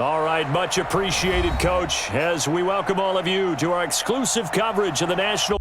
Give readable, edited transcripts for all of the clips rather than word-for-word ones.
All right, much appreciated, Coach, as we welcome all of you to our exclusive coverage of the National.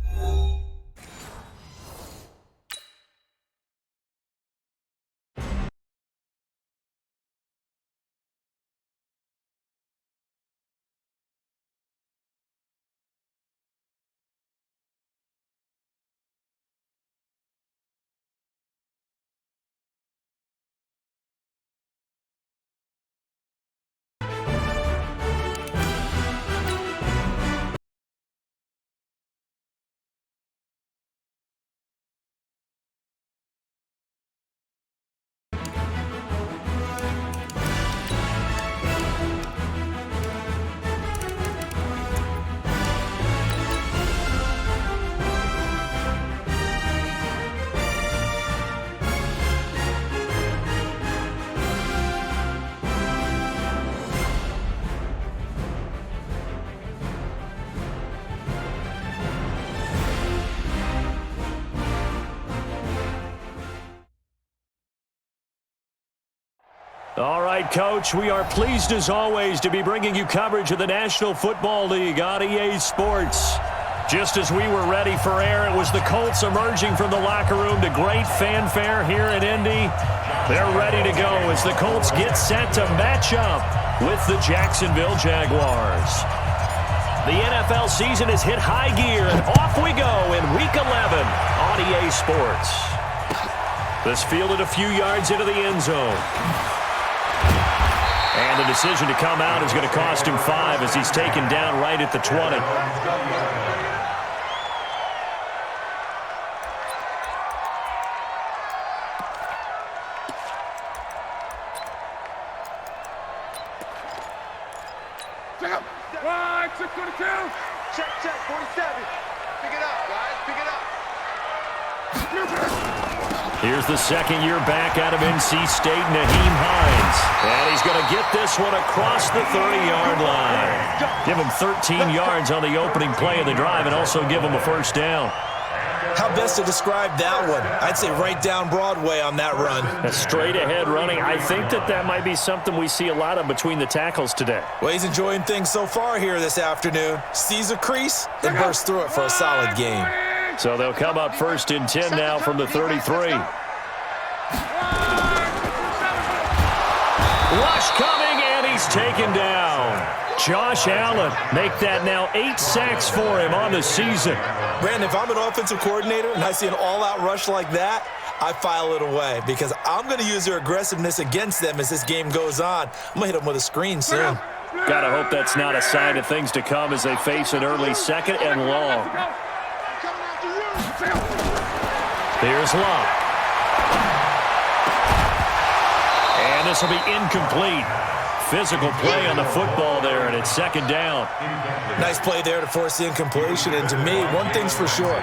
All right, Coach, we are pleased as always to be bringing you coverage of the National Football League on EA Sports. Just as we were ready for air, it was the Colts emerging from the locker room to great fanfare here in Indy. They're ready to go as the Colts get set to match up with the Jacksonville Jaguars. The NFL season has hit high gear, and off we go in Week 11 on EA Sports. This fielded a few yards into the end zone. And the decision to come out is going to cost him 5 as he's taken down right at the 20. Check up. 622. Check, 47. Pick it up, guys. Pick it up. Here's the second-year back out of NC State, Nyheim Hines. And he's going to get this one across the 30-yard line. Give him 13 yards on the opening play of the drive and also give him a first down. How best to describe that one? I'd say right down Broadway on that run. A straight-ahead running. I think that might be something we see a lot of between the tackles today. Well, he's enjoying things so far here this afternoon. Sees a crease and bursts through it for a solid game. So they'll come up first and 10 now from the 33. Rush coming, and he's taken down. Josh Allen make that now 8 sacks for him on the season. Brandon, if I'm an offensive coordinator and I see an all-out rush like that, I file it away because I'm going to use their aggressiveness against them as this game goes on. I'm going to hit them with a screen soon. Gotta hope that's not a sign of things to come as they face an early second and long. Here's Love. And this will be incomplete. Physical play on the football there, and it's second down. Nice play there to force the incompletion. And to me, one thing's for sure.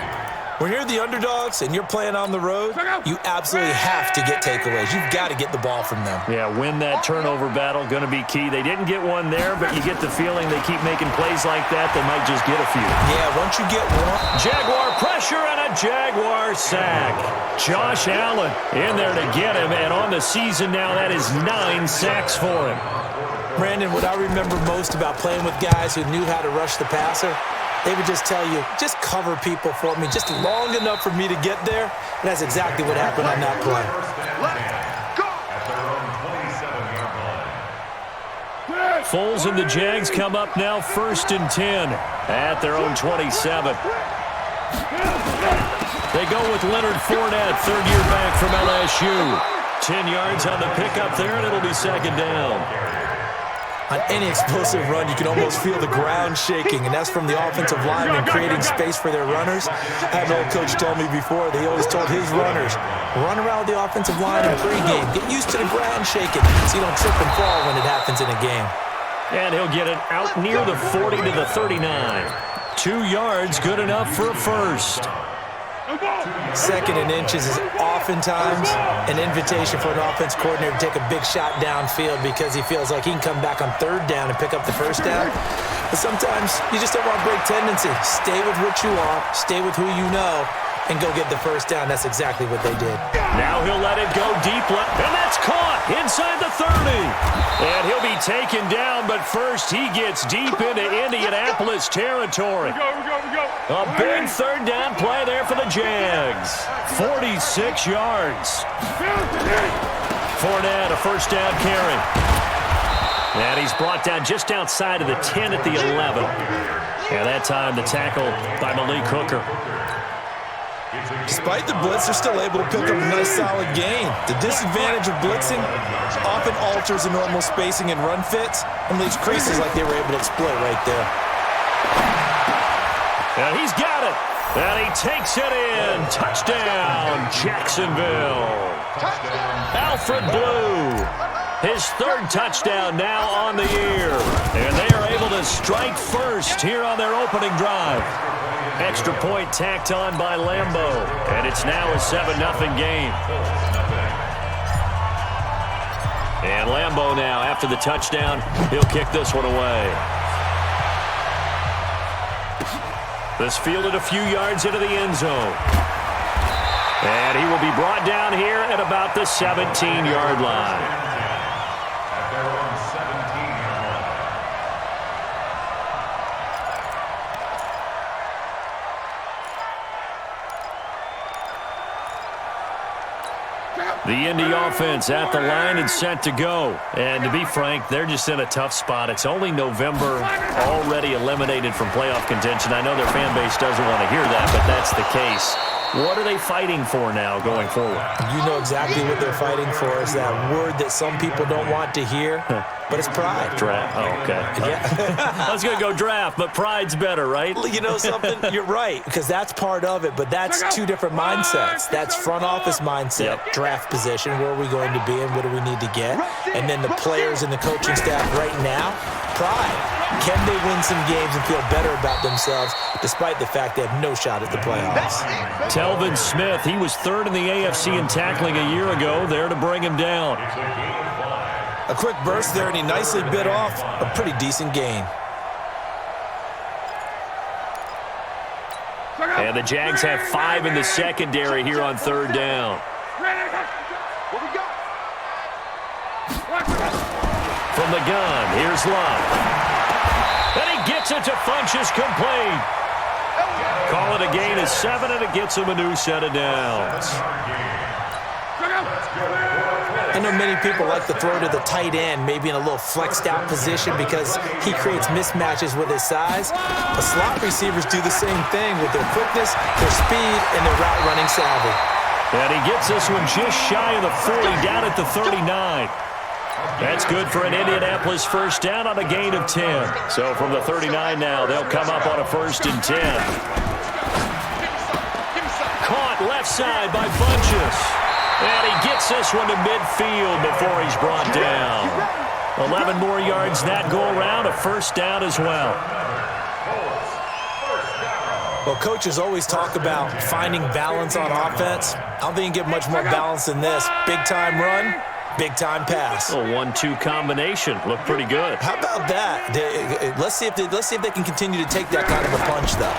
When you're the underdogs and you're playing on the road, you absolutely have to get takeaways. You've got to get the ball from them. Yeah, win that turnover battle, going to be key. They didn't get one there, but you get the feeling they keep making plays like that, they might just get a few. Yeah, once you get one. Jaguar pressure and a Jaguar sack. Josh Allen in there to get him, and on the season now, that is 9 sacks for him. Brandon, what I remember most about playing with guys who knew how to rush the passer, they would just tell you, just cover people for me just long enough for me to get there. And that's exactly what happened on that play. Foles and the Jags come up now first and 10 at their own 27. They go with Leonard Fournette, third-year back from LSU. 10 yards on the pickup there, and it'll be second down. On any explosive run, you can almost feel the ground shaking, and that's from the offensive linemen creating space for their runners. I had an old coach tell me before, they always told his runners, run around the offensive line in pregame. Get used to the ground shaking so you don't trip and fall when it happens in a game. And he'll get it out near the 40 to the 39. 2 yards, good enough for a first. Second and inches is oftentimes an invitation for an offense coordinator to take a big shot downfield because he feels like he can come back on third down and pick up the first down. But sometimes you just don't want to break tendency. Stay with what you are, stay with who you know, and go get the first down. That's exactly what they did. Now he'll let it go deep left, and that's caught inside the 30. And he'll be be taken down, but first he gets deep into Indianapolis territory. We go. A big third down play there for the Jags. 46 yards. Fournette, a first down carry. And he's brought down just outside of the 10 at the 11. And that time the tackle by Malik Hooker. Despite the blitz, they're still able to pick up a nice solid gain. The disadvantage of blitzing often alters the normal spacing and run fits and leaves creases like they were able to exploit right there. And he's got it. And he takes it in. Touchdown, Jacksonville. Alfred Blue. His third touchdown now on the year. And they are able to strike first here on their opening drive. Extra point tacked on by Lambeau. And it's now a 7-0 game. And Lambeau now, after the touchdown, he'll kick this one away. This fielded a few yards into the end zone. And he will be brought down here at about the 17-yard line. The Indy offense at the line and set to go. And to be frank, they're just in a tough spot. It's only November, already eliminated from playoff contention. I know their fan base doesn't want to hear that, but that's the case. What are they fighting for now going forward? You know exactly what they're fighting for. Is that word that some people don't want to hear, but it's pride. Draft. Oh, okay. Yeah. I was going to go draft, but pride's better, right? You know something? You're right, because that's part of it, but that's two different mindsets. That's front office mindset, draft position, where are we going to be and what do we need to get? And then the players and the coaching staff right now, pride. Can they win some games and feel better about themselves despite the fact they have no shot at the playoffs? Telvin Smith, he was third in the AFC in tackling a year ago, there to bring him down. A quick burst there, and he nicely bit off a pretty decent gain. And the Jags have 5 in the secondary here on third down. From the gun, here's Love. And he gets it to Funchess complete. Call it a gain of 7, and it gets him a new set of downs. I know many people like to throw to the tight end, maybe in a little flexed out position because he creates mismatches with his size. But slot receivers do the same thing with their quickness, their speed, and their route running savvy. And he gets this one just shy of the 40, down at the 39. That's good for an Indianapolis first down on a gain of 10. So from the 39 now, they'll come up on a 1st and 10. Caught left side by Funchess. And he gets this one to midfield before he's brought down. 11 more yards that go around, a first down as well. Well, coaches always talk about finding balance on offense. I don't think you can get much more balance than this. Big-time run, big-time pass. A 1-2 combination. Looked pretty good. How about that? Let's see if they can continue to take that kind of a punch, though.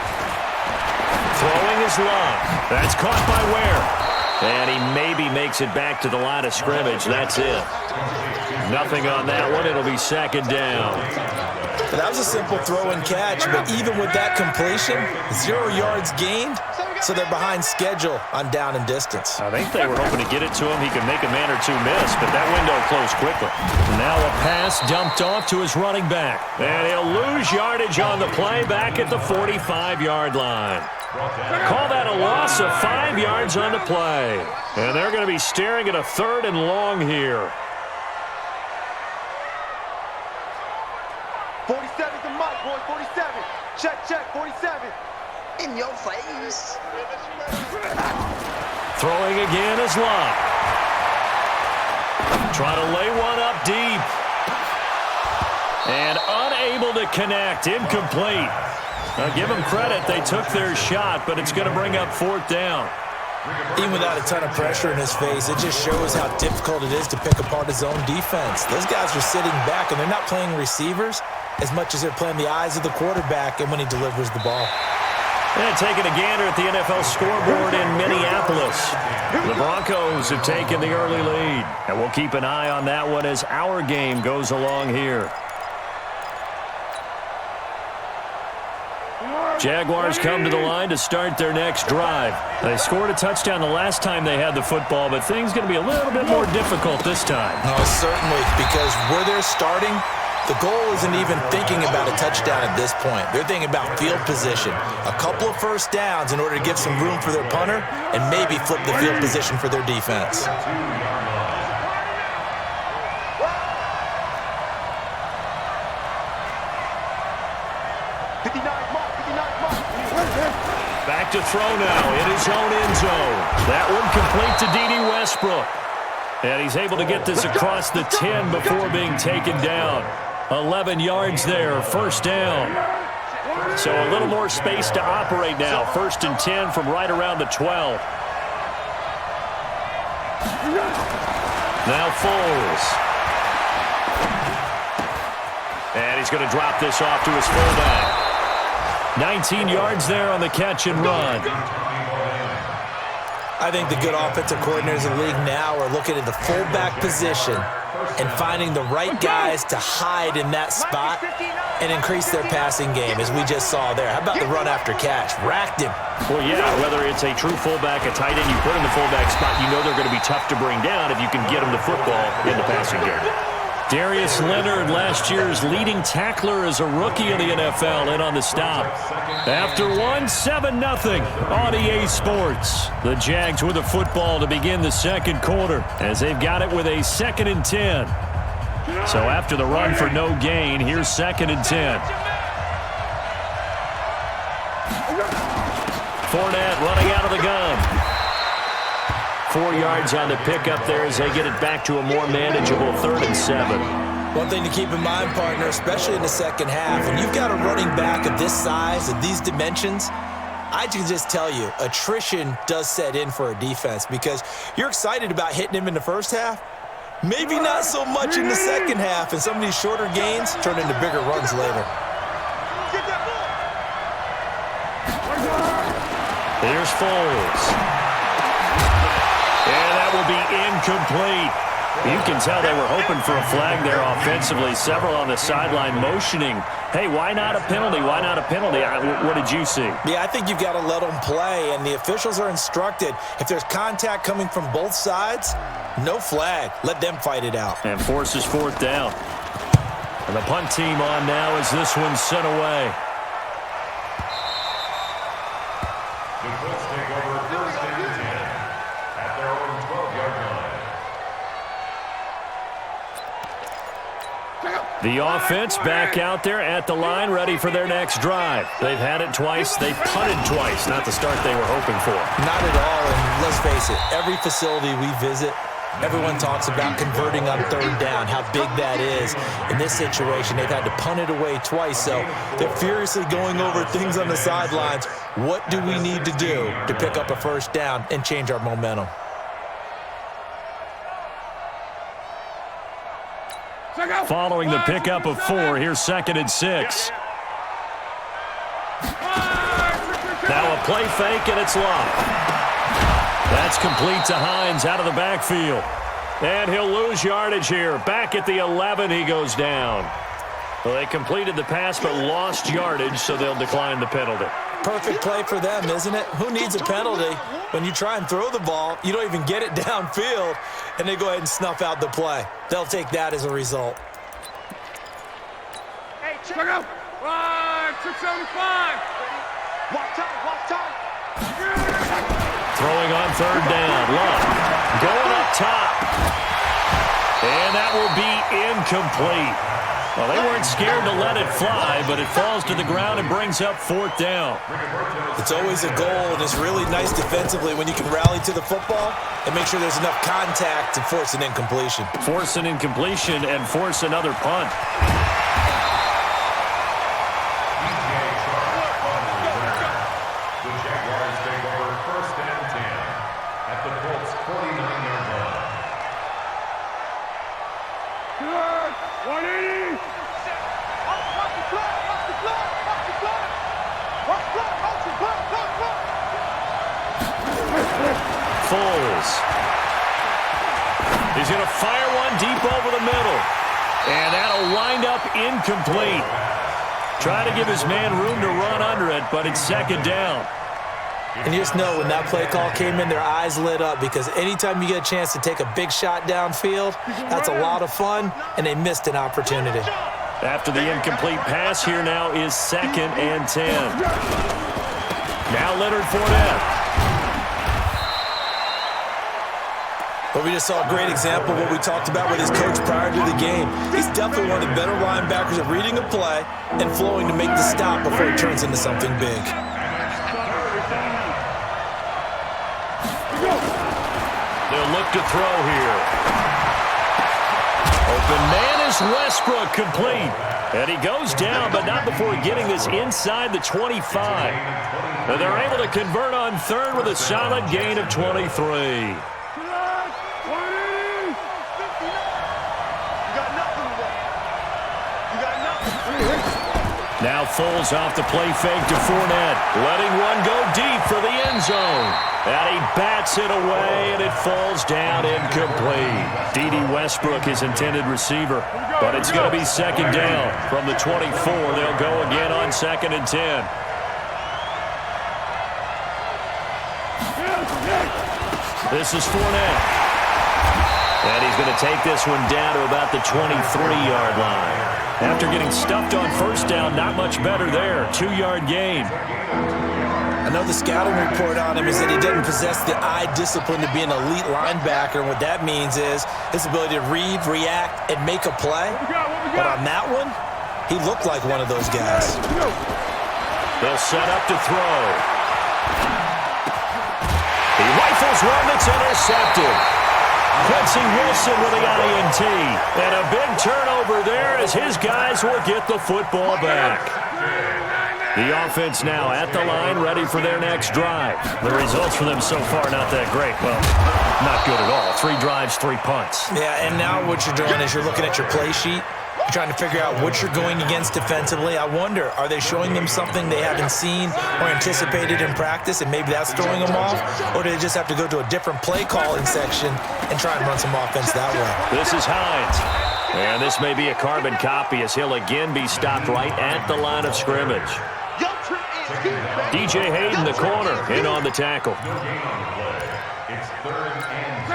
Throwing is Love. That's caught by Ware. And he maybe makes it back to the line of scrimmage. That's it. Nothing on that one. It'll be 2nd down. That was a simple throw and catch, but even with that completion, 0 yards gained, so they're behind schedule on down and distance. I think they were hoping to get it to him. He could make a man or two miss, but that window closed quickly. Now a pass dumped off to his running back. And he'll lose yardage on the play back at the 45-yard line. Call that a loss of 5 yards on the play. And they're going to be staring at a 3rd and long here. 47's the mic, boy. 47. Check, 47. In your face. Throwing again is Love. Try to lay one up deep. And unable to connect. Incomplete. Now give them credit. They took their shot, but it's going to bring up 4th down. Even without a ton of pressure in his face, it just shows how difficult it is to pick apart his own defense. Those guys are sitting back, and they're not playing receivers as much as they're playing the eyes of the quarterback and when he delivers the ball. And taking a gander at the NFL scoreboard in Minneapolis. The Broncos have taken the early lead. And we'll keep an eye on that one as our game goes along here. Jaguars come to the line to start their next drive. They scored a touchdown the last time they had the football, but things going to be a little bit more difficult this time. Oh, certainly, because where they're starting, the goal isn't even thinking about a touchdown at this point. They're thinking about field position. A couple of first downs in order to give some room for their punter and maybe flip the field position for their defense. Back to throw now in his own end zone. That one complete to D.D. Westbrook. And he's able to get this across the 10 before being taken down. 11 yards there, first down. So a little more space to operate now. 1st and 10 from right around the 12. Now Foles. And he's going to drop this off to his fullback. 19 yards there on the catch and run. I think the good offensive coordinators in the league now are looking at the fullback position and finding the right guys to hide in that spot and increase their passing game, as we just saw there. How about the run after catch? Racked him. Well, yeah, whether it's a true fullback, a tight end you put in the fullback spot, you know they're going to be tough to bring down if you can get them the football in the passing game. Darius Leonard, last year's leading tackler as a rookie in the NFL, in on the stop. After one, 7-0 on EA Sports. The Jags with the football to begin the second quarter as they've got it with a 2nd and 10. So after the run for no gain, here's 2nd and 10. Fournette running out of the gun. 4 yards on the pickup there as they get it back to a more manageable 3rd and 7. One thing to keep in mind, partner, especially in the second half, when you've got a running back of this size, of these dimensions, I can just tell you, attrition does set in for a defense because you're excited about hitting him in the first half. Maybe not so much in the second half, and some of these shorter gains turn into bigger runs later. Here's Foles. And that will be incomplete. You can tell they were hoping for a flag there offensively. Several on the sideline motioning, hey, why not a penalty? Why not a penalty? What did you see? Yeah, I think you've got to let them play, and the officials are instructed, if there's contact coming from both sides, no flag. Let them fight it out. And forces 4th down. And the punt team on now as this one's sent away. The Colts take over 1st and 10 at their own 12-yard line. The offense back out there at the line, ready for their next drive. They've had it twice. They've punted twice. Not the start they were hoping for. Not at all, and let's face it, every facility we visit, everyone talks about converting on 3rd down, how big that is. In this situation, they've had to punt it away twice, so they're furiously going over things on the sidelines. What do we need to do to pick up a 1st down and change our momentum? Following the pickup of 4, here's 2nd and 6. Now a play fake, and it's locked. That's complete to Hines out of the backfield. And he'll lose yardage here. Back at the 11, he goes down. Well, they completed the pass but lost yardage, so they'll decline the penalty. Perfect play for them, isn't it? Who needs a penalty? When you try and throw the ball, you don't even get it downfield, and they go ahead and snuff out the play. They'll take that as a result. Hey, check out. 675. Watch time. Throwing on 3rd down. Love going up top. And that will be incomplete. Well, they weren't scared to let it fly, but it falls to the ground and brings up 4th down. It's always a goal, and it's really nice defensively when you can rally to the football and make sure there's enough contact to force an incompletion. Force an incompletion and force another punt. The Jaguars take over 1st and 10 at the Colts 49-yard line. 180. Watch the clock. Foles. He's going to fire one deep over the middle. And that'll wind up incomplete. Try to give his man room to run under it, but it's second down. And you just know when that play call came in, their eyes lit up because anytime you get a chance to take a big shot downfield, that's a lot of fun, and they missed an opportunity. After the incomplete pass, here now is 2nd and 10. Now Leonard Fournette. But we just saw a great example of what we talked about with his coach prior to the game. He's definitely one of the better linebackers at reading a play and flowing to make the stop before it turns into something big. They'll look to throw here. Open man is Westbrook, complete. And he goes down, but not before getting this inside the 25. And they're able to convert on third with a solid gain of 23. Now Foles off the play fake to Fournette, letting one go deep for the end zone. And he bats it away, and it falls down incomplete. D.D. Westbrook, his intended receiver. But it's going to be second down. From the 24, they'll go again on 2nd and 10. This is Fournette. And he's going to take this one down to about the 23-yard line. After getting stuffed on first down, not much better there. 2-yard gain. I know the scouting report on him is that he doesn't possess the eye discipline to be an elite linebacker. And what that means is his ability to read, react, and make a play. But on that one, he looked like one of those guys. They'll set up to throw. He rifles one that's intercepted. Quincy Wilson with the INT. And a big turnover there as his guys will get the football back. The offense now at the line, ready for their next drive. The results for them so far, not that great. Well, not good at all. 3 drives, 3 punts. Yeah, and now what you're doing is you're looking at your play sheet. You're trying to figure out what you're going against defensively. I wonder, are they showing them something they haven't seen or anticipated in practice, and maybe that's throwing them off? Or do they just have to go to a different play calling section and try and run some offense that way? This is Hines. And this may be a carbon copy as he'll again be stopped right at the line of scrimmage. DJ Hayden, the corner, in on the tackle.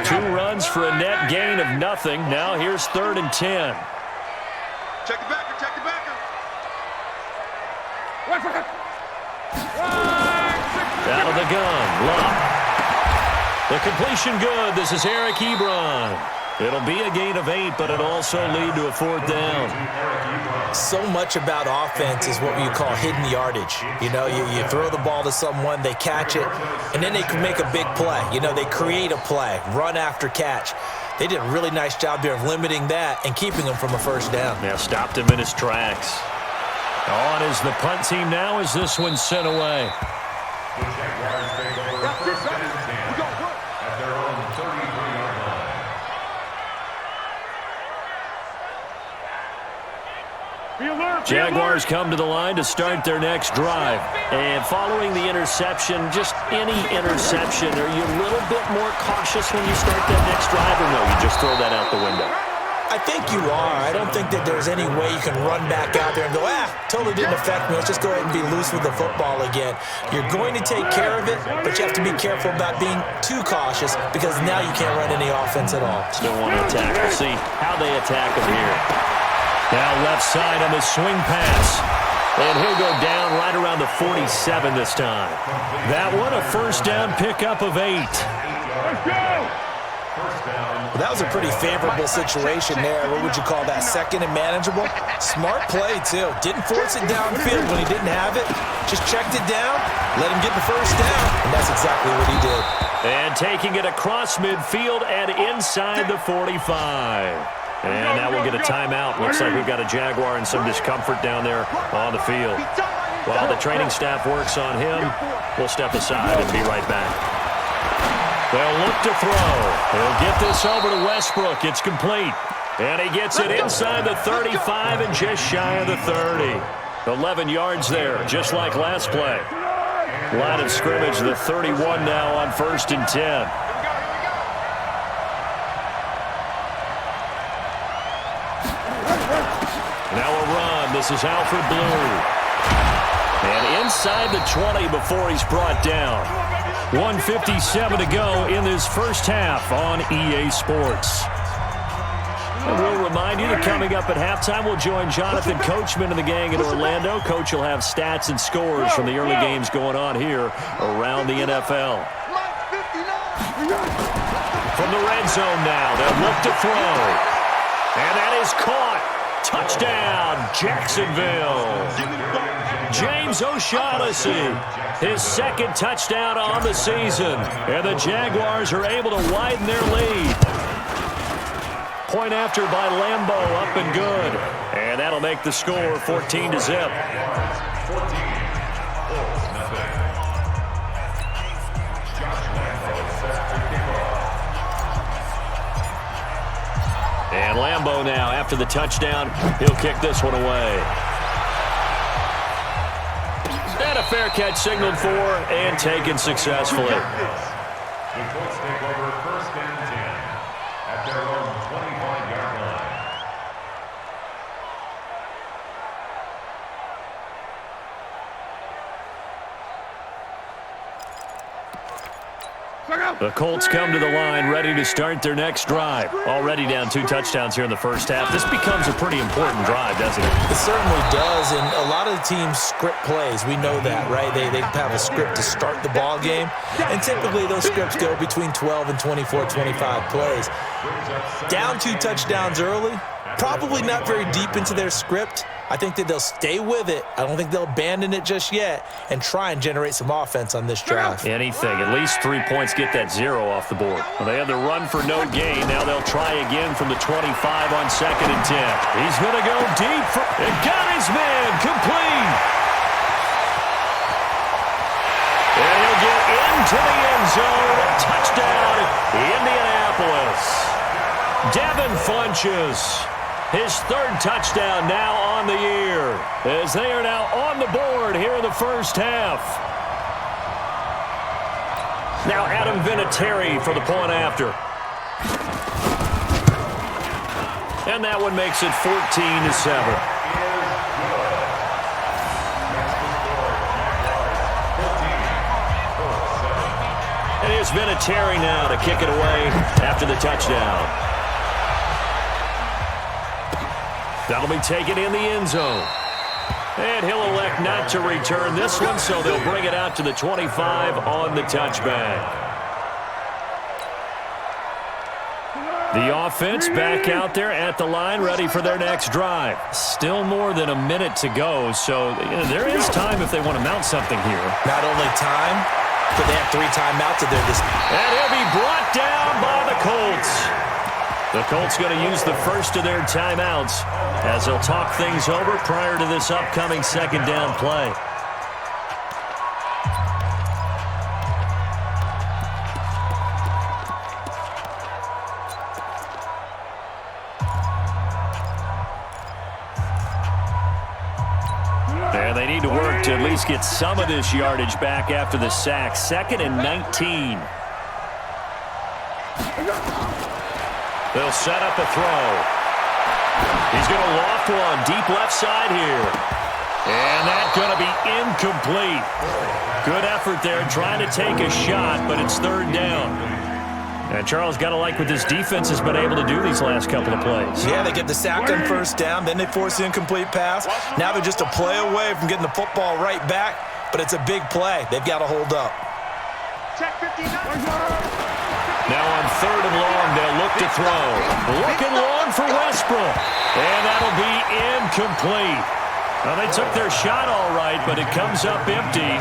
2 runs for a net gain of nothing. Now here's 3rd and 10. Check the backer, check the backer. Out of the gun, Love. The completion good. This is Eric Ebron. It'll be a gain of 8, but it'll also lead to a 4th down. So much about offense is what you call hidden yardage. You know, you throw the ball to someone, they catch it, and then they can make a big play. You know, they create a play, run after catch. They did a really nice job there of limiting that and keeping him from a first down. Yeah, stopped him in his tracks. On is the punt team now as this one's sent away. The Jaguars take over 1st and 10 at their own 33-yard line. Jaguars come to the line to start their next drive. And following the interception, just any interception, are you a little bit more cautious when you start that next drive, or no, you just throw that out the window? I think you are. I don't think that there's any way you can run back out there and go, totally didn't affect me. Let's just go ahead and be loose with the football again. You're going to take care of it, but you have to be careful about being too cautious because now you can't run any offense at all. Still want to attack. We'll see how they attack him here. Now left side on the swing pass. And he'll go down right around the 47 this time. That one, a first down pickup of 8. Let's go! Well, that was a pretty favorable situation there. What would you call that? 2nd and manageable? Smart play, too. Didn't force it downfield when he didn't have it. Just checked it down, let him get the first down, and that's exactly what he did. And taking it across midfield and inside the 45. And now we'll get a timeout. Looks like we've got a Jaguar in some discomfort down there on the field. While the training staff works on him, we'll step aside and be right back. They'll look to throw. He'll get this over to Westbrook. It's complete. And he gets it inside the 35 and just shy of the 30. 11 yards there, just like last play. Line of scrimmage, the 31 now on 1st and 10. Now a run. This is Alfred Blue. And inside the 20 before he's brought down. 1:57 to go in this first half on EA Sports. And we'll remind you that coming up at halftime, we'll join Jonathan Coachman and the gang in Orlando. Coach will have stats and scores from the early games going on here around the NFL. From the red zone now, they'll look to throw. And that is caught. Touchdown, Jacksonville. James O'Shaughnessy, his second touchdown on the season. And the Jaguars are able to widen their lead. Point after by Lambo, up and good. And that'll make the score 14-0. And Lambo now, after the touchdown, he'll kick this one away. And a fair catch signaled for and taken successfully. The Colts take over first and 10 at their own 25-yard line. The Colts come to the line ready to start their next drive. Already down 2 touchdowns here in the first half. This becomes a pretty important drive, doesn't it? It certainly does, and a lot of the teams script plays. We know that, right? They have a script to start the ball game, and typically those scripts go between 12 and 24, 25 plays. Down 2 touchdowns early, probably not very deep into their script. I think that they'll stay with it. I don't think they'll abandon it just yet and try and generate some offense on this drive. Anything. At least 3 points get that 0 off the board. Well, they have the run for no gain. Now they'll try again from the 25 on 2nd and 10. He's going to go deep. And got his man complete. And he'll get into the end zone. Touchdown, Indianapolis. Devin Funchess. His 3rd touchdown now on the year, as they are now on the board here in the first half. Now Adam Vinatieri for the point after. And that one makes it 14-7. And here's Vinatieri now to kick it away after the touchdown. That'll be taken in the end zone. And he'll elect not to return this one, so they'll bring it out to the 25 on the touchback. The offense back out there at the line, ready for their next drive. Still more than a minute to go, so there is time if they want to mount something here. Not only time, but they have 3 timeouts at their disposal. And he'll be brought down by the Colts. The Colts going to use the first of their timeouts as they'll talk things over prior to this upcoming 2nd down play. And they need to work to at least get some of this yardage back after the sack. 2nd and 19. They'll set up a throw. He's going to loft one deep left side here. And that's going to be incomplete. Good effort there trying to take a shot, but it's 3rd down. And Charles, got to like what this defense has been able to do these last couple of plays. Yeah, they get the sack on 1st down, then they force the incomplete pass. Now they're just a play away from getting the football right back, but it's a big play. They've got to hold up. Check 59. Now on 3rd and long, they'll look to throw. Looking long for Westbrook. And that'll be incomplete. Now, they took their shot all right, but it comes up empty,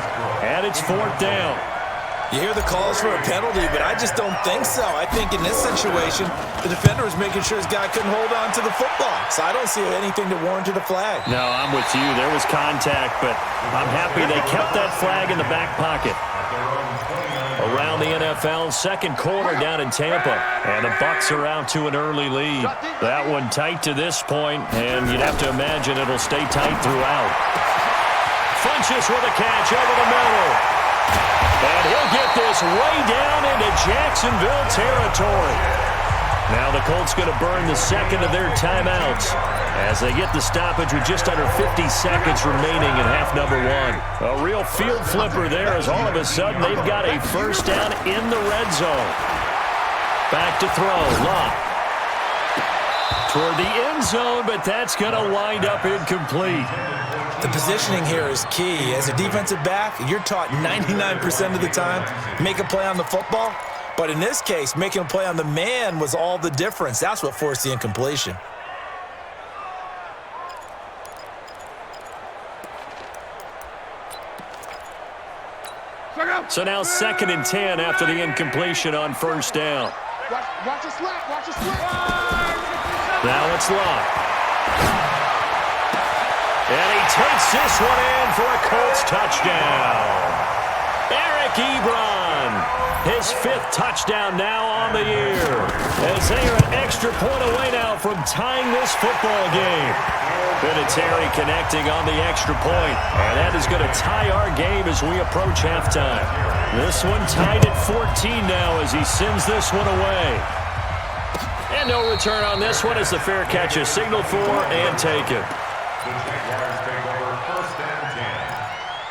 and it's 4th down. You hear the calls for a penalty, but I just don't think so. I think in this situation, the defender was making sure his guy couldn't hold on to the football. So I don't see anything to warrant a flag. No, I'm with you. There was contact, but I'm happy they kept that flag in the back pocket. Around the NFL, 2nd quarter down in Tampa, and the Bucs are out to an early lead. That one tight to this point, and you'd have to imagine it'll stay tight throughout. Funchess with a catch over the middle. And he'll get this way down into Jacksonville territory. Now the Colts going to burn the second of their timeouts as they get the stoppage with just under 50 seconds remaining in half number one. A real field flipper there as all of a sudden they've got a first down in the red zone. Back to throw. Locke. Toward the end zone, but that's going to wind up incomplete. The positioning here is key. As a defensive back, you're taught 99% of the time, make a play on the football. But in this case, making a play on the man was all the difference. That's what forced the incompletion. So now 2nd and 10 after the incompletion on first down. Watch the slap. Watch the slap. Now it's Locke. And he takes this one in for a Colts touchdown. Eric Ebron, his 5th touchdown now on the year. As they are an extra point away now from tying this football game. Vinatieri connecting on the extra point. And that is going to tie our game as we approach halftime. This one tied at 14 now as he sends this one away. And no return on this one as the fair catch is signaled for and taken. The Jaguars take over 1st and 10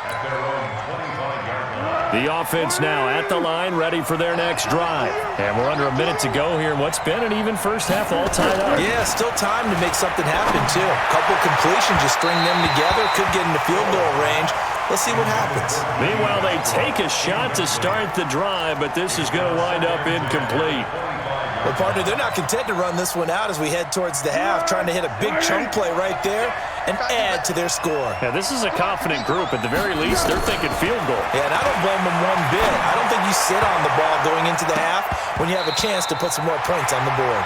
at their own 25-yard line. The offense now at the line, ready for their next drive. And we're under a minute to go here in what's been an even first half, all tied up. Yeah, still time to make something happen, too. A couple completions, just string them together, could get into field goal range. Let's see what happens. Meanwhile, they take a shot to start the drive, but this is going to wind up incomplete. Well, partner, they're not content to run this one out as we head towards the half, trying to hit a big chunk play right there and add to their score. Yeah, this is a confident group. At the very least, they're thinking field goal. Yeah, and I don't blame them one bit. I don't think you sit on the ball going into the half when you have a chance to put some more points on the board.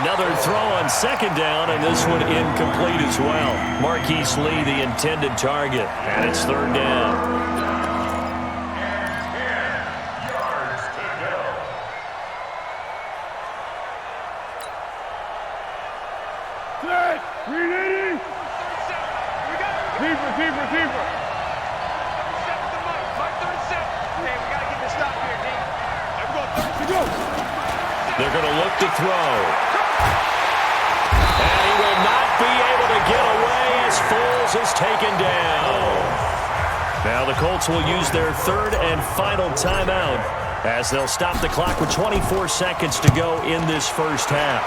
Another throw on 2nd down, and this one incomplete as well. Marquise Lee, the intended target, and it's 3rd down. Keeper. They're going to look to throw. And he will not be able to get away as Foles is taken down. Now the Colts will use their 3rd and final timeout as they'll stop the clock with 24 seconds to go in this first half.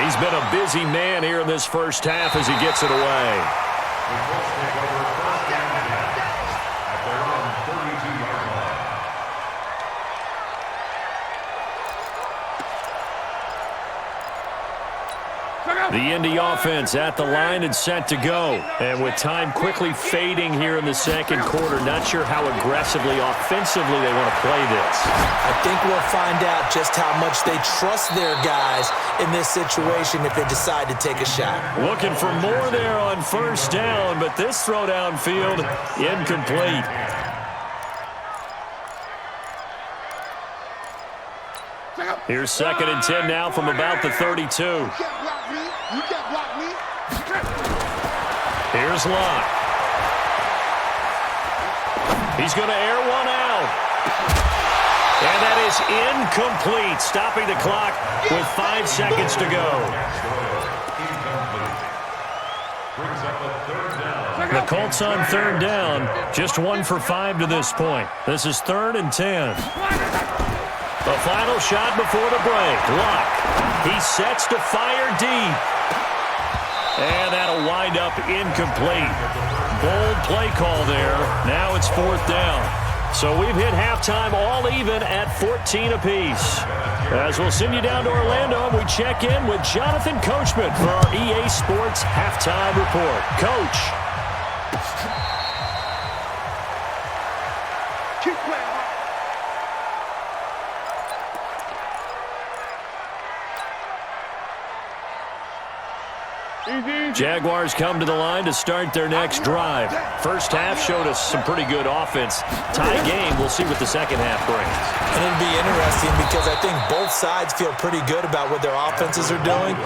He's been a busy man here in this first half as he gets it away. The Colts take over 1st and 10 at their own 32-yard line. The Indy offense at the line and set to go. And with time quickly fading here in the second quarter, not sure how aggressively, offensively they want to play this. I think we'll find out just how much they trust their guys in this situation if they decide to take a shot. Looking for more there on first down, but this throw downfield, incomplete. Here's 2nd and 10 now from about the 32. Here's Locke. He's going to air one out. And that is incomplete, stopping the clock with 5 seconds to go. Brings up a 3rd down. The Colts on 3rd down, just 1 for 5 to this point. This is 3rd and 10. The final shot before the break. Locke. He sets to fire deep. And that'll wind up incomplete. Bold play call there. Now it's 4th down. So we've hit halftime all even at 14 apiece. As we'll send you down to Orlando, we check in with Jonathan Coachman for our EA Sports Halftime Report. Coach. Keep playing. Jaguars come to the line to start their next drive. First half showed us some pretty good offense. Tie game, we'll see what the second half brings. And it'll be interesting because I think both sides feel pretty good about what their offenses are doing.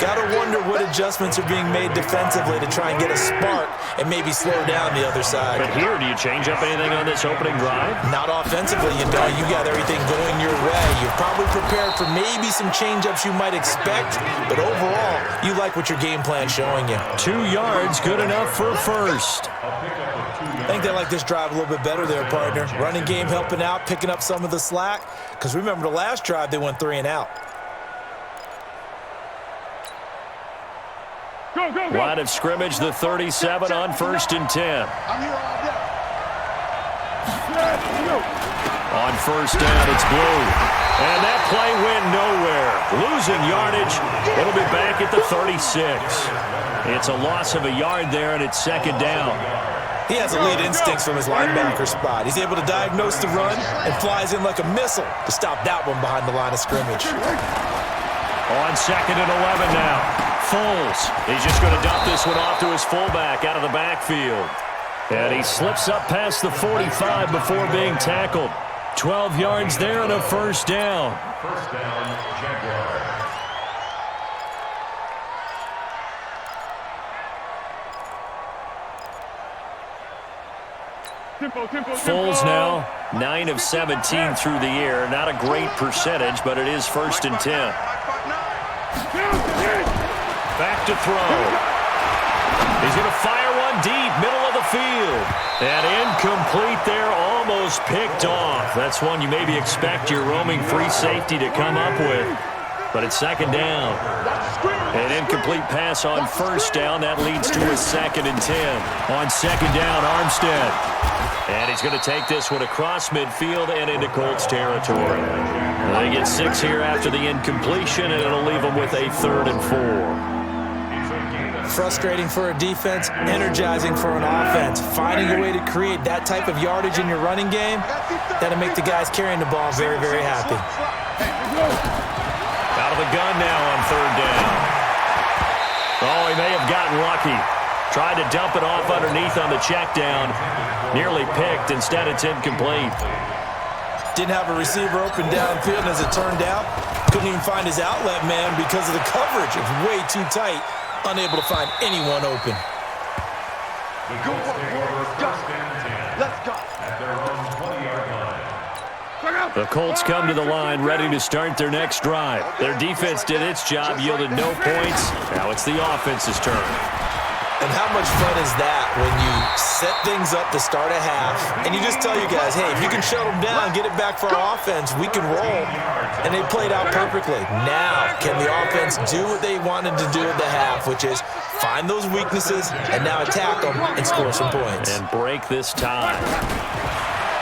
Got to wonder what it adjustments are being made defensively to try and get a spark and maybe slow down the other side. But here, do you change up anything on this opening drive? Not offensively, you don't. You got everything going your way. You've probably prepared for maybe some change-ups you might expect, but overall, you like what your game plan's showing you. 2 yards, good enough for a first. I think they like this drive a little bit better there, partner. Running game helping out, picking up some of the slack. Because remember, the last drive, they went 3 and out. Go, go, go. Line of scrimmage, the 37 on 1st and 10. I'm here all day. Let's go. On 1st down, it's Blue. And that play went nowhere. Losing yardage. It'll be back at the 36. It's a loss of a yard there, and it's 2nd down. He has elite instincts from his linebacker spot. He's able to diagnose the run and flies in like a missile to stop that one behind the line of scrimmage. On 2nd and 11 now. Foles. He's just going to dump this one off to his fullback out of the backfield. And he slips up past the 45 before being tackled. 12 yards there and a 1st down. 1st down, Jaguars. Foles now, 9 of 17 through the air. Not a great percentage, but it is 1st and 10. Back to throw. He's going to fire one deep, middle of the field. And incomplete there, almost picked off. That's one you maybe expect your roaming free safety to come up with. But it's 2nd down. An incomplete pass on 1st down. That leads to a 2nd and 10. On 2nd down, Armstead. And he's going to take this one across midfield and into Colts territory. They get 6 here after the incompletion, and it'll leave them with a 3rd and 4. Frustrating for a defense, energizing for an offense. Finding a way to create that type of yardage in your running game, that'll make the guys carrying the ball very, very happy. Out of the gun now on 3rd down. Oh, he may have gotten lucky. Tried to dump it off underneath on the check down. Nearly picked. Instead, it's incomplete. Didn't have a receiver open downfield, and as it turned out, couldn't even find his outlet man because of the coverage. It was way too tight. Unable to find anyone open. Go, let's go. At their own 20-yard line. The Colts come to the line ready to start their next drive. Their defense did its job, yielded no points. Now it's the offense's turn. And how much fun is that when you set things up to start a half and you just tell you guys, hey, if you can shut them down, get it back for our offense, we can roll. And they played out perfectly. Now, can the offense do what they wanted to do at the half, which is find those weaknesses and now attack them and score some points. And break this tie.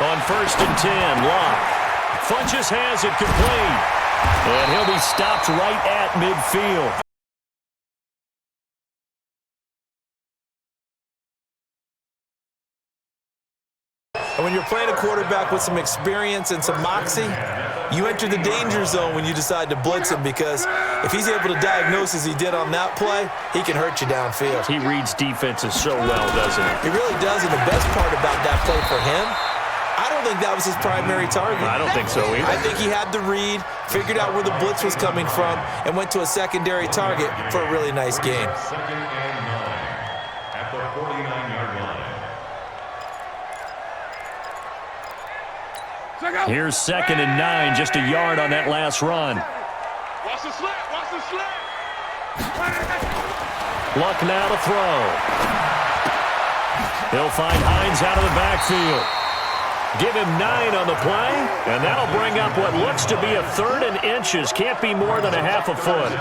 On 1st and 10, Locke. Funches has it complete. And he'll be stopped right at midfield. And when you're playing a quarterback with some experience and some moxie, you enter the danger zone when you decide to blitz him, because if he's able to diagnose as he did on that play, he can hurt you downfield. He reads defenses so well, doesn't he? He really does, and the best part about that play for him, I don't think that was his primary target. I don't think so either. I think he had the read, figured out where the blitz was coming from, and went to a secondary target for a really nice game. 2nd and 9 at the 49-yard line. Here's 2nd and 9, just a yard on that last run. Watch the slant, watch the slant. Luck now to throw. He'll find Hines out of the backfield. Give him 9 on the play, and that'll bring up what looks to be a 3rd and inches. Can't be more than a half a foot.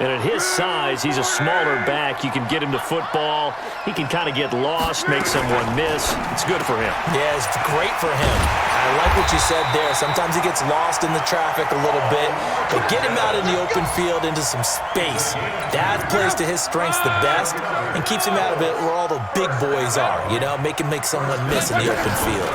And at his size, he's a smaller back. You can get him to football. He can kind of get lost, make someone miss. It's good for him. Yeah, it's great for him. I like what you said there. Sometimes he gets lost in the traffic a little bit, but get him out in the open field into some space. That plays to his strengths the best and keeps him out of it where all the big boys are, you know, make someone miss in the open field.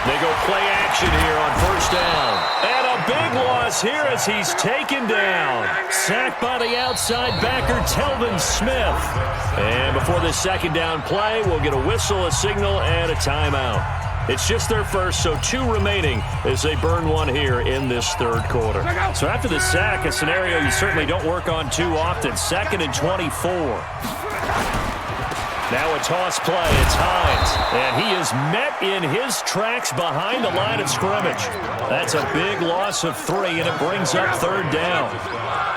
They go play action here on 1st down. And a big loss here as he's taken down. Sacked by the outside backer, Telvin Smith. And before this 2nd down play, we'll get a whistle, a signal, and a timeout. It's just their first, so 2 remaining as they burn one here in this third quarter. So after the sack, a scenario you certainly don't work on too often. 2nd and 24. Now a toss play. It's Hines. And he is met in his tracks behind the line of scrimmage. That's a big loss of 3, and it brings up 3rd down.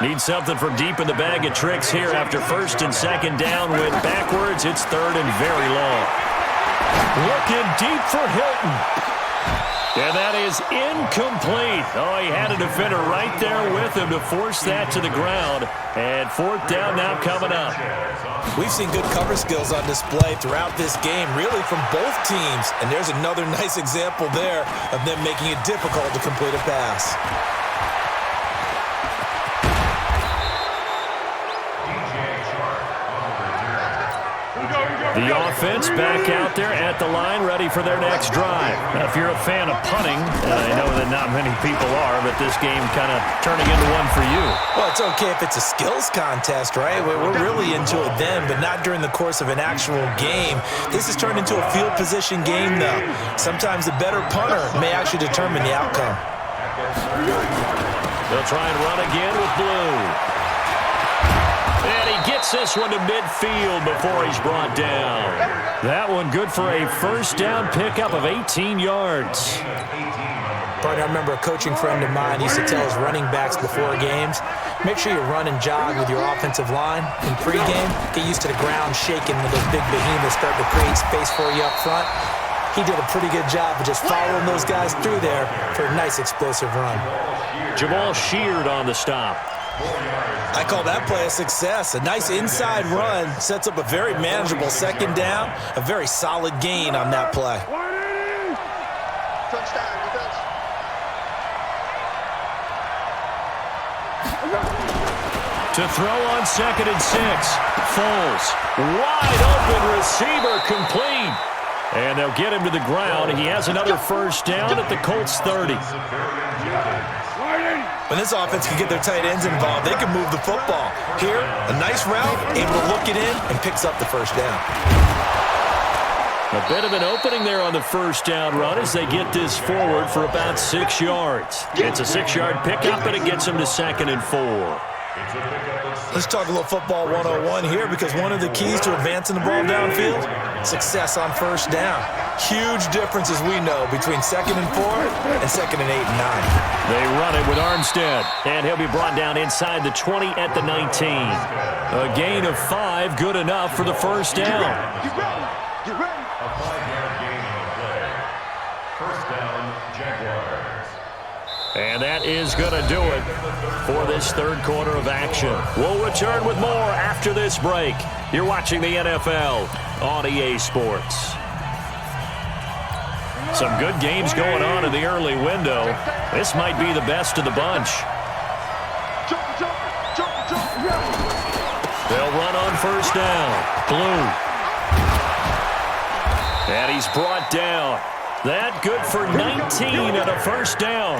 Need something from deep in the bag of tricks here after 1st and 2nd down. Went backwards. It's 3rd and very long. Looking deep for Hilton. And that is incomplete. Oh, he had a defender right there with him to force that to the ground. And 4th down now coming up. We've seen good cover skills on display throughout this game, really from both teams. And there's another nice example there of them making it difficult to complete a pass. The offense back out there at the line, ready for their next drive. Now, if you're a fan of punting, and I know that not many people are, but this game kind of turning into one for you. Well, it's okay if it's a skills contest, right? We're really into it then, but not during the course of an actual game. This has turned into a field position game, though. Sometimes the better punter may actually determine the outcome. They'll try and run again with Blue. And he gets this one to midfield before he's brought down. That one good for a 1st down pickup of 18 yards. Partner, I remember a coaching friend of mine used to tell his running backs before games, make sure you run and jog with your offensive line. In pregame, get used to the ground shaking when those big behemoths start to create space for you up front. He did a pretty good job of just following those guys through there for a nice explosive run. Jamal Sheard on the stop. I call that play a success. A nice inside run sets up a very manageable 2nd down. A very solid gain on that play. To throw on 2nd and 6. Foles. Wide open receiver complete. And they'll get him to the ground. He has another 1st down at the Colts 30. When this offense can get their tight ends involved, they can move the football. Here, a nice route, able to look it in, and picks up the 1st down. A bit of an opening there on the 1st down run as they get this forward for about 6 yards. It's a 6-yard pickup, and it gets them to 2nd and 4. Let's talk a little football 101 here, because one of the keys to advancing the ball downfield, success on 1st down. Huge difference, as we know, between 2nd and 4 and 2nd and 8 and 9. They run it with Armstead, and he'll be brought down inside the 20 at the 19. A gain of 5, good enough for the 1st down. A 5-yard gain on the play. 1st down, Jaguars. And that is going to do it for this third quarter of action. We'll return with more after this break. You're watching the NFL on EA Sports. Some good games going on in the early window. This might be the best of the bunch. They'll run on 1st down. Blue. And he's brought down. That good for 19 and a 1st down.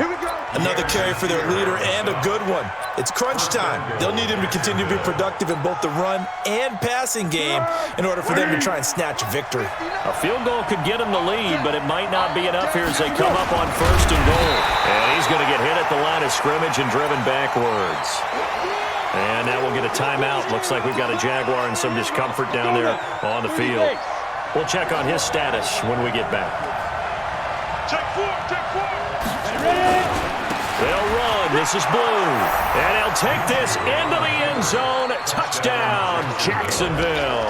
Another carry for their leader and a good one. It's crunch time. They'll need him to continue to be productive in both the run and passing game in order for them to try and snatch a victory. A field goal could get him the lead, but it might not be enough here as they come up on 1st and goal. And he's going to get hit at the line of scrimmage and driven backwards. And now we'll get a timeout. Looks like we've got a Jaguar and some discomfort down there on the field. We'll check on his status when we get back. Take 4, take 4. They'll run. This is Blue. And he'll take this into the end zone. Touchdown, Jacksonville.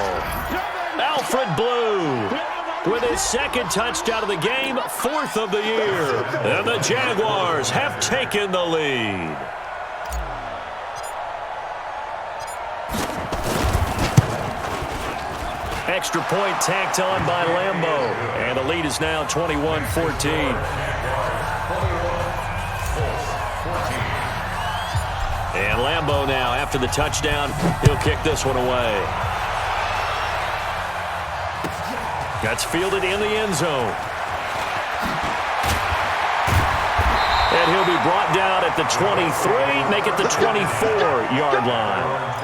Alfred Blue with his 2nd touchdown of the game, 4th of the year. And the Jaguars have taken the lead. Extra point tacked on by Lambeau. And the lead is now 21-14. And Lambeau now, after the touchdown, he'll kick this one away. That's fielded in the end zone. And he'll be brought down at the 23, make it the 24-yard line.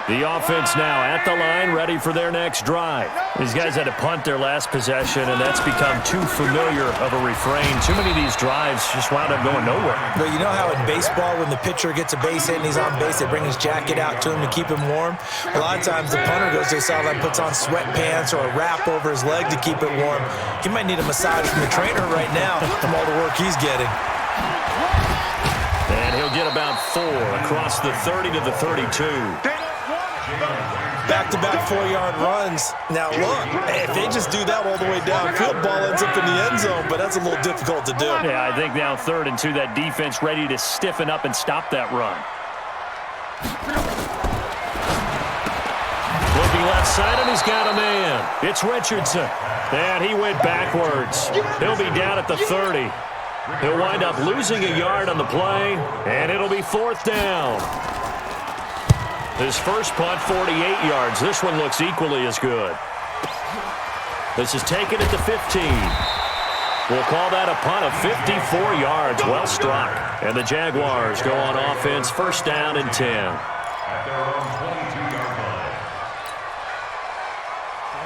The offense now at the line, ready for their next drive. These guys had to punt their last possession, and that's become too familiar of a refrain. Too many of these drives just wound up going nowhere. But you know how in baseball, when the pitcher gets a base hit and he's on base, they bring his jacket out to him to keep him warm? A lot of times the punter goes to the sideline, puts on sweatpants or a wrap over his leg to keep it warm. He might need a massage from the trainer right now from all the work he's getting. And he'll get about 4 across the 30 to the 32. Back-to-back 4-yard runs. Now, look, if they just do that all the way downfield, ball ends up in the end zone, but that's a little difficult to do. Yeah, I think now 3rd and 2, that defense ready to stiffen up and stop that run. Looking left side, and he's got a man. It's Richardson. And he went backwards. He'll be down at the 30. He'll wind up losing a yard on the play, and it'll be 4th down. His first punt, 48 yards. This one looks equally as good. This is taken at the 15. We'll call that a punt of 54 yards. Well struck. And the Jaguars go on offense, 1st down and 10. At their own 22-yard line.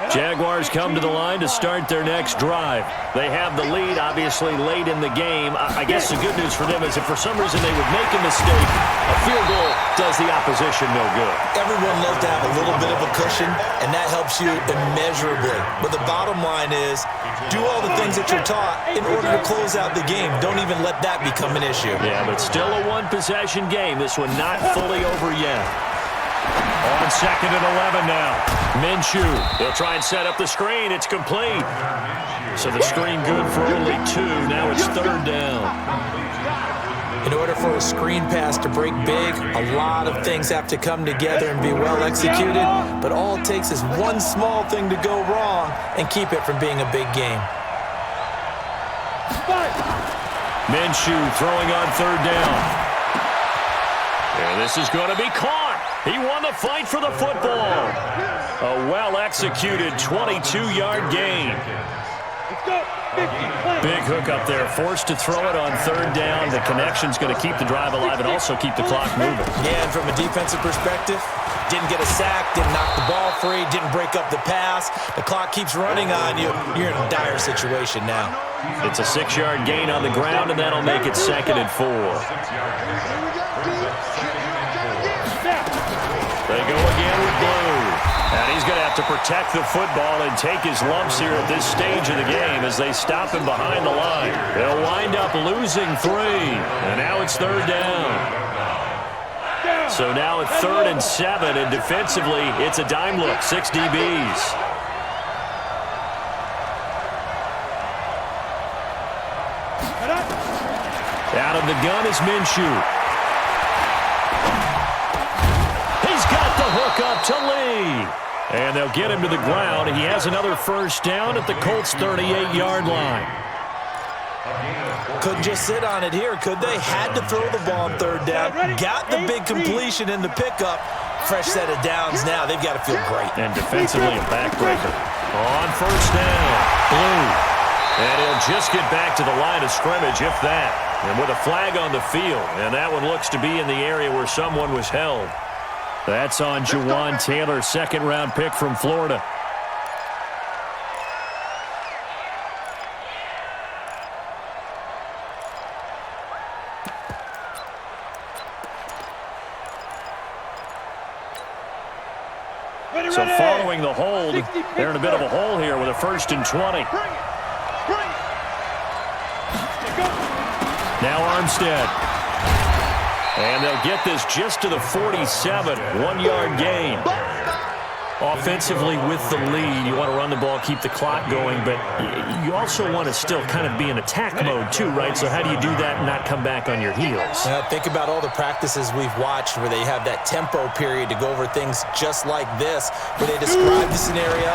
Jaguars come to the line to start their next drive. They have the lead, obviously, late in the game. I guess the good news for them is if for some reason they would make a mistake, a field goal does the opposition no good. Everyone loves to have a little bit of a cushion, and that helps you immeasurably. But the bottom line is, do all the things that you're taught in order to close out the game. Don't even let that become an issue. Yeah, but still a one-possession game. This one not fully over yet. On 2nd and 11 now. Minshew. They'll try and set up the screen. It's complete. So the screen good for only 2. Now it's 3rd down. In order for a screen pass to break big, a lot of things have to come together and be well executed. But all it takes is one small thing to go wrong and keep it from being a big game. Minshew throwing on 3rd down. And this is going to be caught. He won the fight for the football. A well-executed 22-yard gain. Big hook up there, forced to throw it on 3rd down. The connection's going to keep the drive alive and also keep the clock moving. Yeah, and from a defensive perspective, didn't get a sack, didn't knock the ball free, didn't break up the pass. The clock keeps running on you. You're in a dire situation now. It's a 6-yard gain on the ground, and that'll make it 2nd and 4. They go again with Blue. And he's going to have to protect the football and take his lumps here at this stage of the game as they stop him behind the line. They'll wind up losing 3. And now it's 3rd down. So now at 3rd and 7, and defensively, it's a dime look, 6 DBs. Out of the gun is Minshew. Hook up to Lee. And they'll get him to the ground. He has another 1st down at the Colts' 38-yard line. Couldn't just sit on it here, could they? Had to throw the ball on 3rd down. Got the big completion in the pickup. Fresh set of downs now. They've got to feel great. And defensively, a backbreaker. On 1st down, Blue. And he'll just get back to the line of scrimmage, if that. And with a flag on the field. And that one looks to be in the area where someone was held. That's on Jawan Taylor, 2nd-round pick from Florida. So following the hold, they're in a bit of a hole here with a 1st and 20. Now Armstead. And they'll get this just to the 47, 1-yard gain. Offensively with the lead, you want to run the ball, keep the clock going, but you also want to still kind of be in attack mode too, right? So how do you do that and not come back on your heels? Think about all the practices we've watched where they have that tempo period to go over things just like this, where they describe the scenario,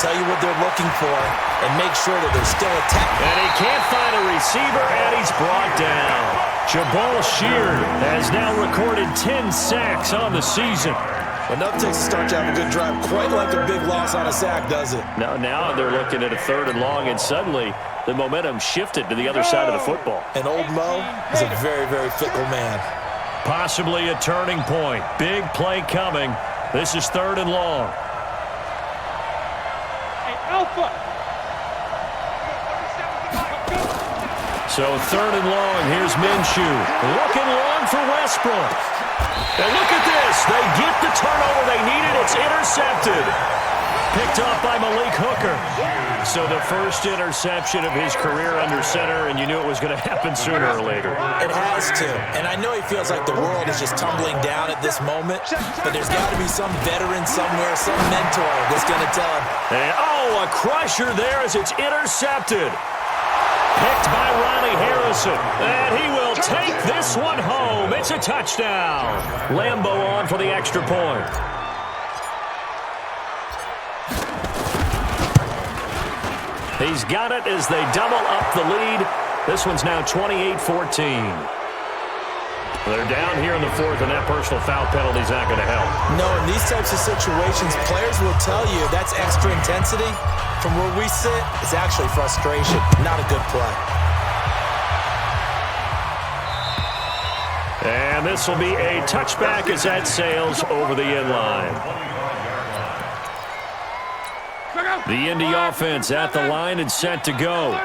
tell you what they're looking for, and make sure that they're still attacking. And he can't find a receiver, and he's brought down. Jabal Sheard has now recorded 10 sacks on the season. Enough takes to start to have a good drive, quite like a big loss on a sack, does it? Now they're looking at a 3rd and long, and suddenly the momentum shifted to the other side of the football. And old Mo is a very, very fickle man. Possibly a turning point. Big play coming. This is 3rd and long. Hey, Alpha. So 3rd and long. Here's Minshew. Looking long for Westbrook. And look at this. They get the turnover they needed. It's intercepted. Picked off by Malik Hooker. So the first interception of his career under center, and you knew it was going to happen sooner or later. It has to. And I know he feels like the world is just tumbling down at this moment, but there's got to be some veteran somewhere, some mentor that's going to tell him. And, a crusher there as it's intercepted. Picked by Ronnie Harrison. And he will take this one home. It's a touchdown. Lambo on for the extra point. He's got it as they double up the lead. This one's now 28-14. They're down here in the 4th, and that personal foul penalty is not going to help. No, in these types of situations, players will tell you that's extra intensity. From where we sit, it's actually frustration, not a good play. And this will be a touchback as that sails over the end line. The Indy offense at the line and set to go.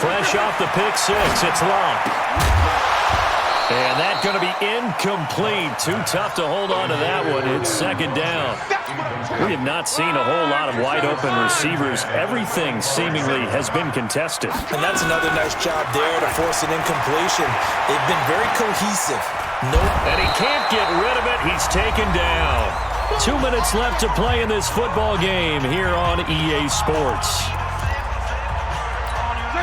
Fresh off the pick six, it's locked. And that's going to be incomplete. Too tough to hold on to that one. It's 2nd down. We have not seen a whole lot of wide-open receivers. Everything seemingly has been contested. And that's another nice job there to force an incompletion. They've been very cohesive. And he can't get rid of it. He's taken down. 2 minutes left to play in this football game here on EA Sports.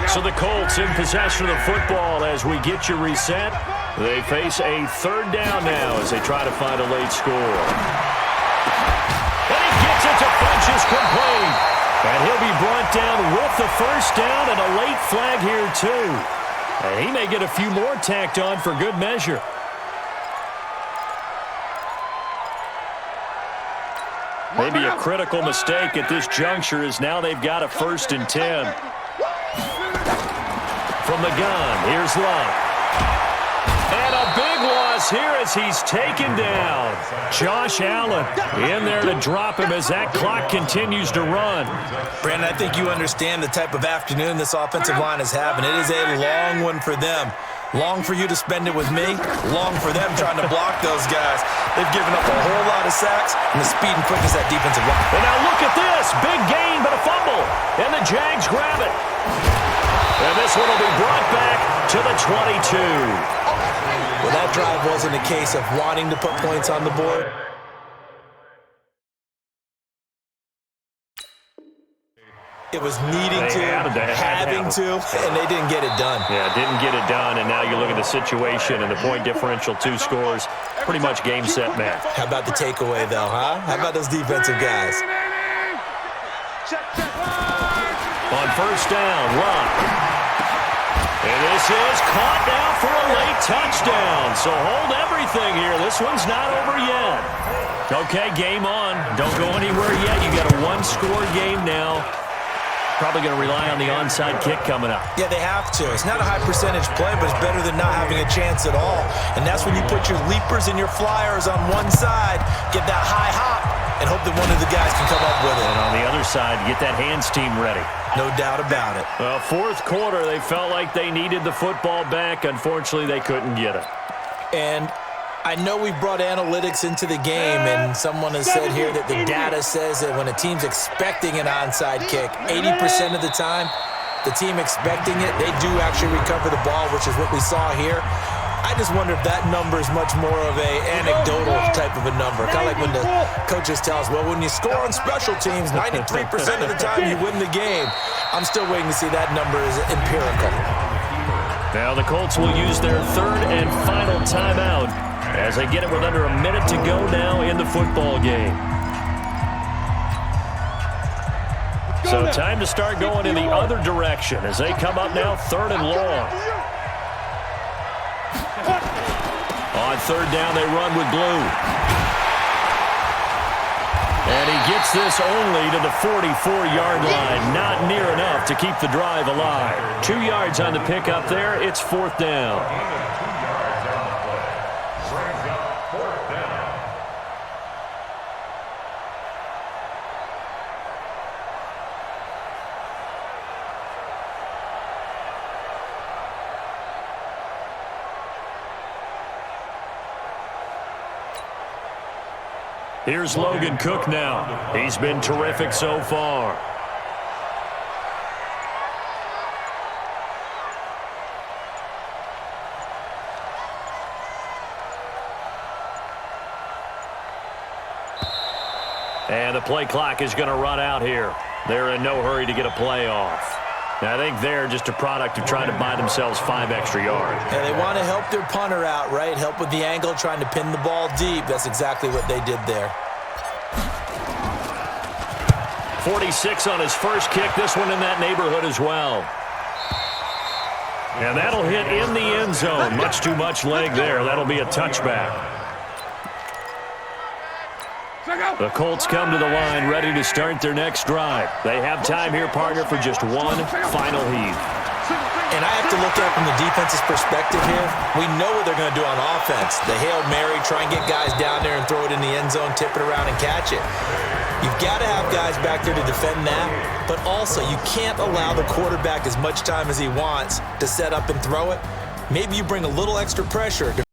So the Colts in possession of the football as we get you reset. They face a 3rd down now as they try to find a late score. And he gets it to Funchess complete. And he'll be brought down with the 1st down and a late flag here too. And he may get a few more tacked on for good measure. Maybe a critical mistake at this juncture is now they've got a 1st and 10. From the gun, here's Love. And a big loss here as he's taken down. Josh Allen in there to drop him as that clock continues to run. Brandon, I think you understand the type of afternoon this offensive line is having. It is a long one for them. Long for you to spend it with me. Long for them trying to block those guys. They've given up a whole lot of sacks and the speed and quickness of that defensive line. And now look at this. Big gain, but a fumble. And the Jags grab it. And this one will be brought back to the 22. Well, that drive wasn't a case of wanting to put points on the board. It was needing to, having to, and they didn't get it done. Yeah, didn't get it done, and now you look at the situation and the point differential, 2 scores, pretty much game, set, match. How about the takeaway, though, huh? How about those defensive guys? On 1st down, Love. And this is caught now for a late touchdown. So hold everything here. This one's not over yet. Okay, game on. Don't go anywhere yet. You got a 1-score game now. Probably going to rely on the onside kick coming up. Yeah, they have to. It's not a high percentage play, but it's better than not having a chance at all. And that's when you put your leapers and your flyers on one side, get that high hop, and hope that one of the guys can come up with it. And on the other side, get that hands team ready. No doubt about it. Well, 4th quarter, they felt like they needed the football back. Unfortunately, they couldn't get it. And I know we brought analytics into the game, and someone has said here that the data says that when a team's expecting an onside kick, 80% of the time, the team expecting it, they do actually recover the ball, which is what we saw here. I just wonder if that number is much more of a anecdotal type of a number. Kind of like when the coaches tell us, well, when you score on special teams, 93% of the time you win the game. I'm still waiting to see that number is empirical. Now the Colts will use their 3rd and final timeout as they get it with under a minute to go now in the football game. So time to start going in the other direction as they come up now 3rd and long. On 3rd down, they run with Blue. And he gets this only to the 44-yard line. Not near enough to keep the drive alive. 2 yards on the pickup there. It's 4th down. Here's Logan Cook now. He's been terrific so far. And the play clock is going to run out here. They're in no hurry to get a play off. Now, I think they're just a product of trying to buy themselves 5 extra yards. And they want to help their punter out, right? Help with the angle, trying to pin the ball deep. That's exactly what they did there. 46 on his first kick. This one in that neighborhood as well. And that'll hit in the end zone. Much too much leg there. That'll be a touchback. The Colts come to the line ready to start their next drive. They have time here, partner, for just one final heave. And I have to look at it from the defense's perspective here. We know what they're going to do on offense. The Hail Mary, try and get guys down there and throw it in the end zone, tip it around and catch it. You've got to have guys back there to defend that, but also you can't allow the quarterback as much time as he wants to set up and throw it. Maybe you bring a little extra pressure to